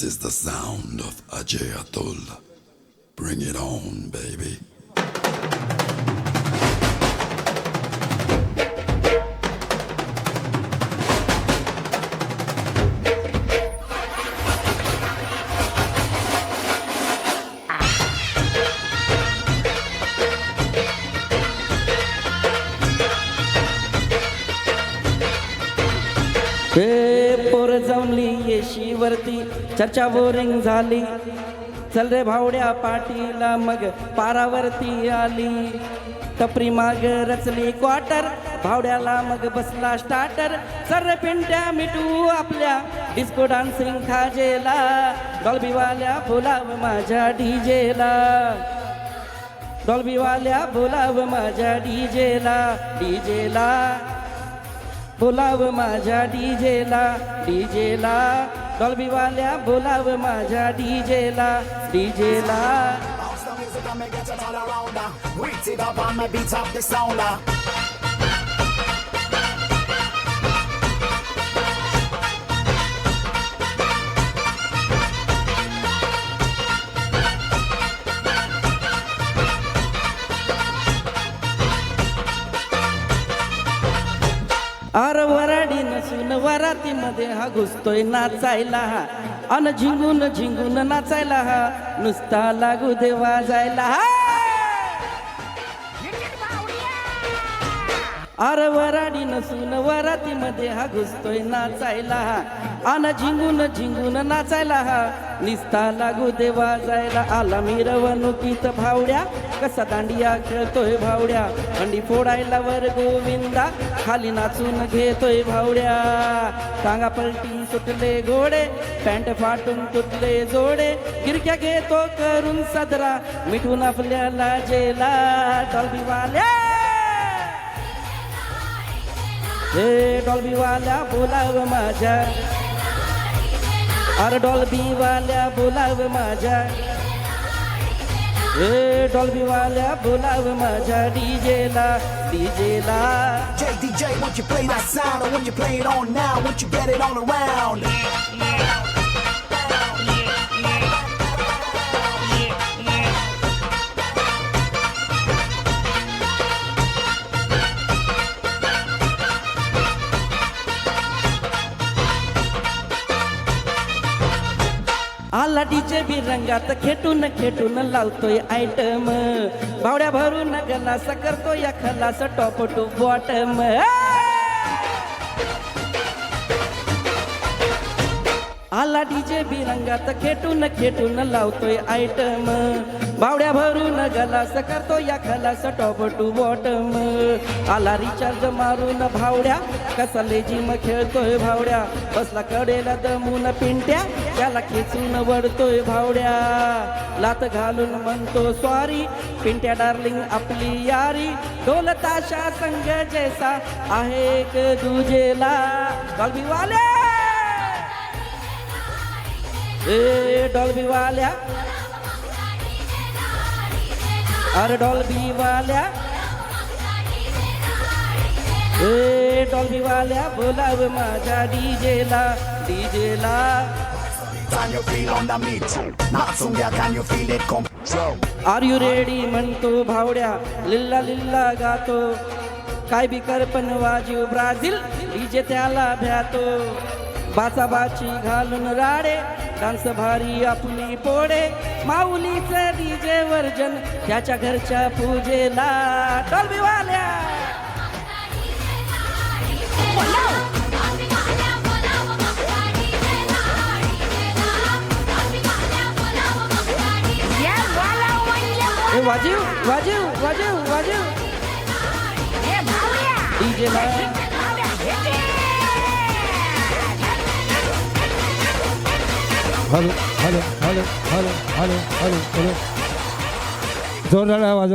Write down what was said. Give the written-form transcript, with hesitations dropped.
This is the sound of Ajay Atul. Bring it on, baby. पोर जमली येशीवरती चर्चा boring झाली. चल रे भावड्या पाटीला मग पारावरती आली. टपरी माग रचली क्वार्टर भावड्याला मग बसला स्टार्टर. सर पिंट्या मिठू आपल्या डिस्को डान्सिंग खाजेला. डॉल्बीवाल्या बोलाव माझ्या डीजेला. डॉल्बीवाल्या बोलाव माझ्या डीजेला. डीजेला बोलाव माझ्या डीजेला. डीजेला डॉल्बीवाल्या बोलाव माझ्या डीजेला. डीजेला Bounce the music and make it all around. Reach it up and make beat up the sound. आर वराडी नसून वरातीमध्ये हा घुसतोय नाचायला हा. अन झिंगून झिंगून नाचायला हा. नुसता लागू दे वाजायला हा. आर वराडी नसून वरातीमध्ये हा घुसतोय नाचायला हा. अन झिंगून झिंगून नाचायला हा. निस्ता लागू दे वाजायला. आला मिरवणुकीत भावड्या कसा दांडिया खेळतोय भावड्या. हंडी फोडायला वर गोविंदा खाली नाचून घेतोय भावड्या. टांगा पलटी सुटले घोडे पॅन्ट फाटून तुटले जोडे. गिरक्या घेतो करून सदरा मिठून आपल्याला जेला. डॉल्बीवाल्या हे डॉल्बीवाल्या बोलाव माझ्या. अरे डॉल्बीवाल्या बोलाव माझ्या. हे डॉल्बीवाल्या बोलाव माझ्या डीजेला. डीजेला J DJ, won't you play that sound? Or won't you play it on now? Won't you get it on around? आला डीजे बी रंगात खेटून खेटून लावतोय आयटम. बावड्या भरून गलास करतो या खलास टॉप टू बॉटम. आला डीजे बी रंगात खेटून खेटून लावतोय आयटम. बावड्या भरून गलास करतो या खलास टॉप टू बॉटम. आला रिचार्ज मारून भावड्या कसा लेजिम खेळतोय भावड्या. बसला कडेला दमून पिंट्या त्याला खेचून वडतोय भावड्या. लात घालून म्हणतो सॉरी पिंट्या डार्लिंग आपली यारी. ढोल ताशा संग जैसा आहे एक दुजेला. डॉल्बीवाल्या ए डॉल्बीवाल्या अरे डॉल्बीवाल्या ए डॉल्बीवाल्या बोलाव माझ्या डीजेला. डीजेला Can you feel on the beat? Not soon, yeah, can you feel it come? Are you ready म्हणतो भावड्या. लिल्ला लिल्ला गातो काय बी करपन वाजीव ब्राझील. डीजे त्याला भ्यातो बाचाबाची घालून राडे. डान्स भारी आपली पोडे. माऊलीचं डीजे वर्जन त्याच्या घरच्या पूजेला. डॉल्बीवाल्या वाजीव वाजीव वाजीव वाजीव डीजेला. Hello hello hello hello hello hello hello जोरदार आवाज.